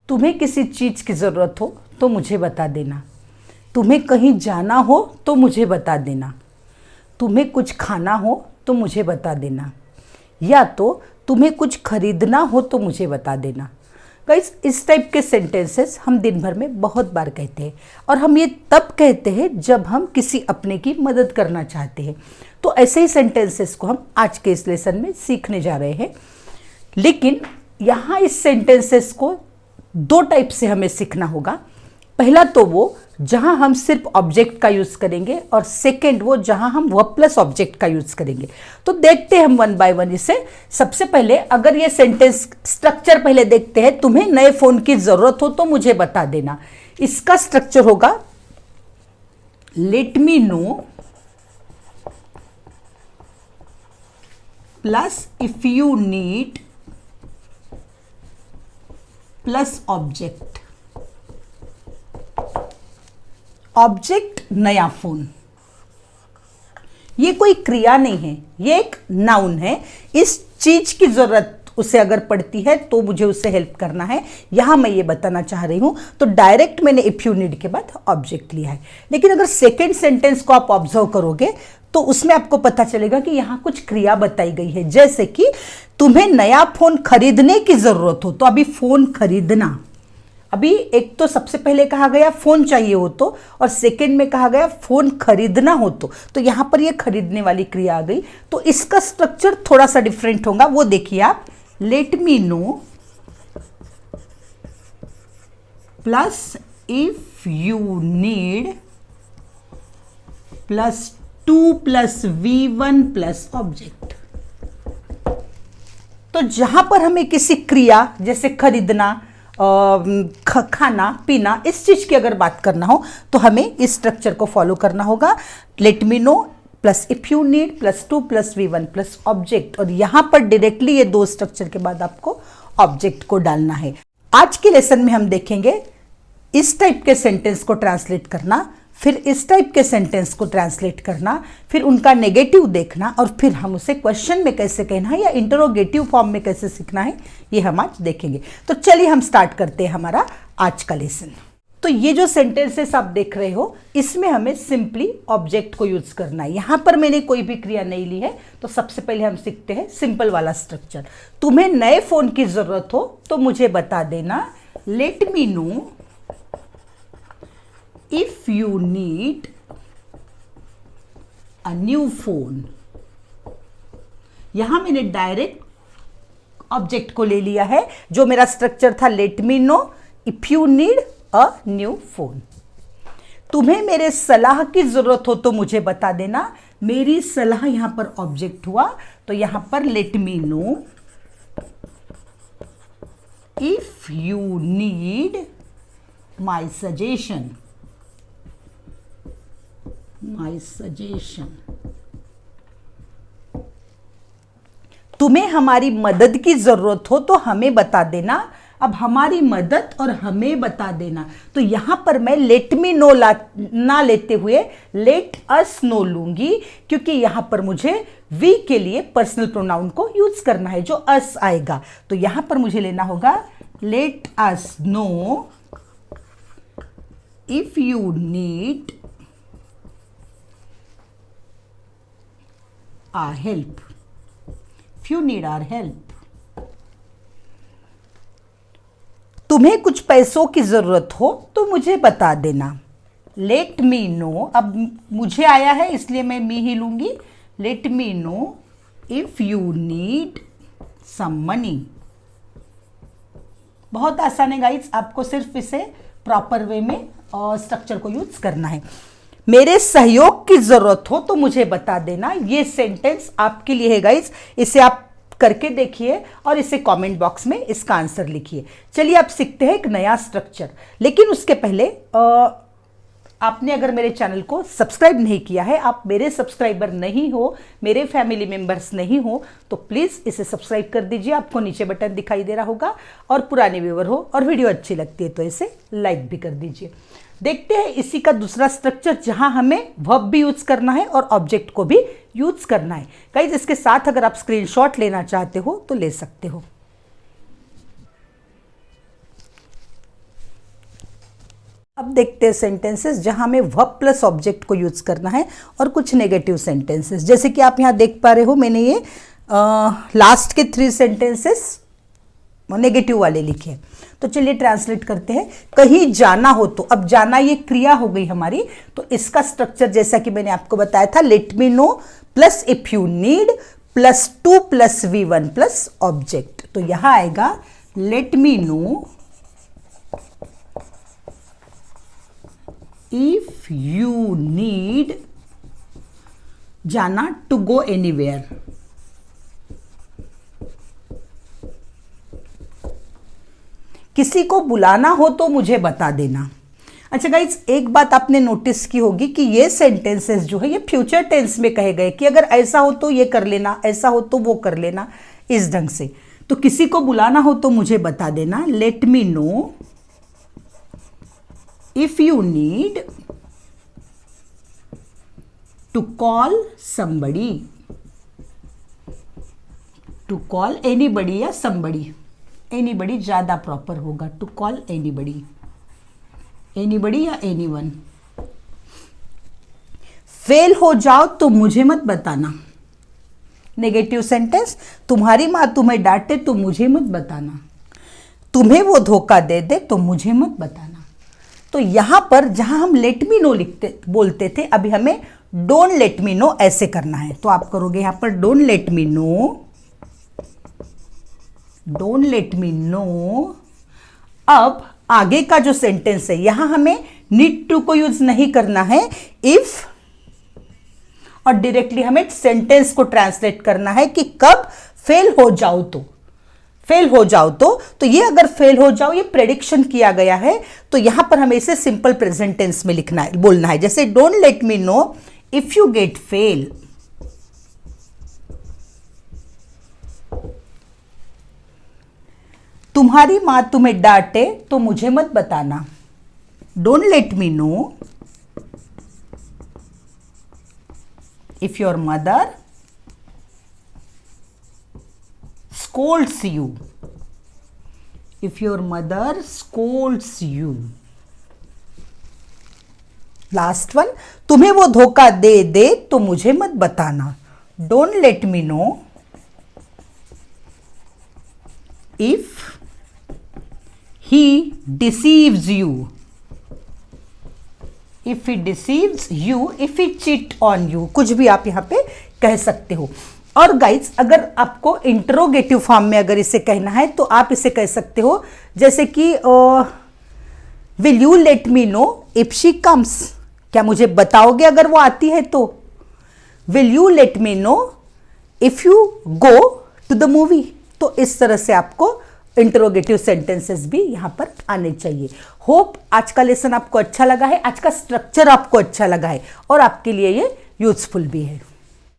तुम्हें किसी चीज़ की ज़रूरत हो तो मुझे बता देना। तुम्हें कहीं जाना हो तो मुझे बता देना। तुम्हें कुछ खाना हो तो मुझे बता देना। या तो तुम्हें कुछ खरीदना हो तो मुझे बता देना। गाइस, इस टाइप के सेंटेंसेस हम दिन भर में बहुत बार कहते हैं और हम ये तब कहते हैं जब हम किसी अपने की मदद करना चाहते हैं। तो ऐसे ही सेंटेंसेस को हम आज के इस लेसन में सीखने जा रहे हैं। लेकिन यहाँ इस सेंटेंसेस को दो टाइप से हमें सीखना होगा। पहला तो वो जहाँ हम सिर्फ ऑब्जेक्ट का यूज़ करेंगे और सेकंड वो जहाँ हम वर्ब प्लस ऑब्जेक्ट का यूज़ करेंगे। तो देखते हैं हम वन बाय वन इसे। सबसे पहले अगर ये सेंटेंस स्ट्रक्चर पहले देखते हैं, तुम्हें नए फ़ोन की ज़रूरत हो तो मुझे बता देना। इसका स्ट्रक्चर होगा late me no plus if you need plus object. Object नया फोन। ये कोई क्रिया नहीं है, ये एक नाउन है। इस चीज की जरूरत उसे अगर पड़ती है तो मुझे उससे हेल्प करना है, यहां मैं ये बताना चाह रही हूं। तो डायरेक्ट मैंने इफ यू नीड के बाद ऑब्जेक्ट लिया है। लेकिन अगर सेकेंड सेंटेंस को आप ऑब्जर्व करोगे तो उसमें आपको पता चलेगा कि यहां कुछ क्रिया बताई गई है, जैसे कि तुम्हें नया फोन खरीदने की जरूरत हो। तो अभी फोन खरीदना, अभी एक तो सबसे पहले कहा गया फोन चाहिए हो तो, और सेकंड में कहा गया फोन खरीदना हो तो यहां पर ये खरीदने वाली क्रिया आ गई। तो इसका स्ट्रक्चर थोड़ा सा डिफरेंट होगा, वो देखिए आप। Late me no plus if you need plus 2 plus V1 plus object. तो जहां पर हमें किसी क्रिया जैसे खरीदना, खाना पीना, इस चीज की अगर बात करना हो तो हमें इस स्ट्रक्चर को फॉलो करना होगा। Late me no plus if you need plus 2 plus V1 plus object. और यहां पर डायरेक्टली ये दो स्ट्रक्चर के बाद आपको ऑब्जेक्ट को डालना है। आज के लेसन में हम देखेंगे इस टाइप के सेंटेंस को ट्रांसलेट करना, फिर इस टाइप के सेंटेंस को ट्रांसलेट करना, फिर उनका नेगेटिव देखना, और फिर हम उसे क्वेश्चन में कैसे कहना है या इंटरोगेटिव फॉर्म में कैसे सीखना है, ये हम आज देखेंगे। तो चलिए हम स्टार्ट करते हैं हमारा आज का लेसन। तो ये जो सेंटेंसेस आप देख रहे हो, इसमें हमें सिंपली ऑब्जेक्ट को यूज करना है। यहां पर मैंने कोई भी क्रिया नहीं ली है। तो सबसे पहले हम सीखते हैं सिंपल वाला स्ट्रक्चर। तुम्हें नए फोन की जरूरत हो तो मुझे बता देना। Let me no if you need a new phone। यहां मैंने डायरेक्ट ऑब्जेक्ट को ले लिया है। जो मेरा स्ट्रक्चर था late me know if you need a new phone. तुम्हें मेरे सलाह की जरूरत हो तो मुझे बता देना। मेरी सलाह यहां पर ऑब्जेक्ट हुआ, तो यहां पर late me know if you need my suggestion. तुम्हें हमारी मदद की जरूरत हो तो हमें बता देना। अब हमारी मदद और हमें बता देना, तो यहां पर मैं लेट मी नो ना लेते हुए लेट अस नो लूंगी, क्योंकि यहां पर मुझे वी के लिए पर्सनल प्रोनाउन को यूज करना है जो अस आएगा। तो यहां पर मुझे लेना होगा let us know if you need our help, if you need our help। तुम्हें कुछ पैसों की जरूरत हो तो मुझे बता देना। लेट मी नो, अब मुझे आया है इसलिए मैं मी ही लूंगी। Let me know if you need some money. बहुत आसान है गाइस, आपको सिर्फ इसे प्रॉपर वे में स्ट्रक्चर को यूज करना है। मेरे सहयोग की जरूरत हो तो मुझे बता देना। ये सेंटेंस आपके लिए है गाइस, इसे आप करके देखिए और इसे कमेंट बॉक्स में इसका आंसर लिखिए। चलिए अब सीखते हैं एक नया स्ट्रक्चर। लेकिन उसके पहले आपने अगर मेरे चैनल को सब्सक्राइब नहीं किया है, आप मेरे सब्सक्राइबर नहीं हो, मेरे फैमिली मेंबर्स नहीं हो, तो प्लीज़ इसे सब्सक्राइब कर दीजिए। आपको नीचे बटन दिखाई दे रहा होगा। और पुराने व्यूअर हो और वीडियो अच्छी लगती है तो इसे लाइक भी कर दीजिए। देखते हैं इसी का दूसरा स्ट्रक्चर, जहां हमें वर्ब भी यूज करना है और ऑब्जेक्ट को भी यूज करना है। गाइस, इसके साथ अगर आप स्क्रीनशॉट लेना चाहते हो तो ले सकते हो। अब देखते हैं सेंटेंसेस जहां हमें वर्ब प्लस ऑब्जेक्ट को यूज करना है और कुछ नेगेटिव सेंटेंसेस। जैसे कि आप यहाँ देख पा रहे हो, मैंने ये लास्ट के 3 सेंटेंसेस नेगेटिव वाले लिखे। तो चलिए ट्रांसलेट करते हैं। कहीं जाना हो तो, अब जाना ये क्रिया हो गई हमारी, तो इसका स्ट्रक्चर जैसा कि मैंने आपको बताया था, late me no plus if you need plus 2 plus V1 plus object. तो यहां आएगा late me know if you need जाना टू गो एनीवेयर। किसी को बुलाना हो तो मुझे बता देना। अच्छा गाइज, एक बात आपने नोटिस की होगी कि ये सेंटेंसेस जो है ये फ्यूचर टेंस में कहे गए कि अगर ऐसा हो तो ये कर लेना, ऐसा हो तो वो कर लेना, इस ढंग से। तो किसी को बुलाना हो तो मुझे बता देना, let me know if you need to call somebody, to call anybody या समबडी। एनीबडी ज्यादा प्रॉपर होगा, टू कॉल एनीबडी, एनीबडी या एनीवन। फेल हो जाओ तो मुझे मत बताना। नेगेटिव सेंटेंस, तुम्हारी मां तुम्हें डांटे तो मुझे मत बताना, तुम्हें वो धोखा दे दे तो मुझे मत बताना। तो यहां पर जहां हम लेट मी नो बोलते थे, अभी हमें डोंट लेट मी नो ऐसे करना है। तो आप करोगे यहां पर don't let me no, don't let me no. अब आगे का जो सेंटेंस है यहां हमें नीड टू को यूज नहीं करना है, इफ, और डायरेक्टली हमें सेंटेंस को ट्रांसलेट करना है कि कब फेल हो जाओ तो, फेल हो जाओ तो ये अगर फेल हो जाओ ये प्रेडिक्शन किया गया है, तो यहां पर हमें इसे सिंपल प्रेजेंट टेंस में लिखना है, बोलना है। जैसे don't let me know if you get fail. तुम्हारी मां तुम्हें डांटे तो मुझे मत बताना, don't let me know if your mother Scholz you, if your mother Scholz you. Last one, तुम्हें वो धोखा दे दे तो मुझे मत बताना, don't let me know if he deceives you, if he deceives you, if he cheat on you, कुछ भी आप यहां पे कह सकते हो। और गाइज, अगर आपको इंटरोगेटिव फॉर्म में अगर इसे कहना है तो आप इसे कह सकते हो, जैसे कि will you let me know if she comes, क्या मुझे बताओगे अगर वो आती है तो। Will you let me know if you go to the movie. तो इस तरह से आपको इंटरोगेटिव सेंटेंसेस भी यहां पर आने चाहिए। होप आज का लेसन आपको अच्छा लगा है, आज का स्ट्रक्चर आपको अच्छा लगा है और आपके लिए ये यूजफुल भी है।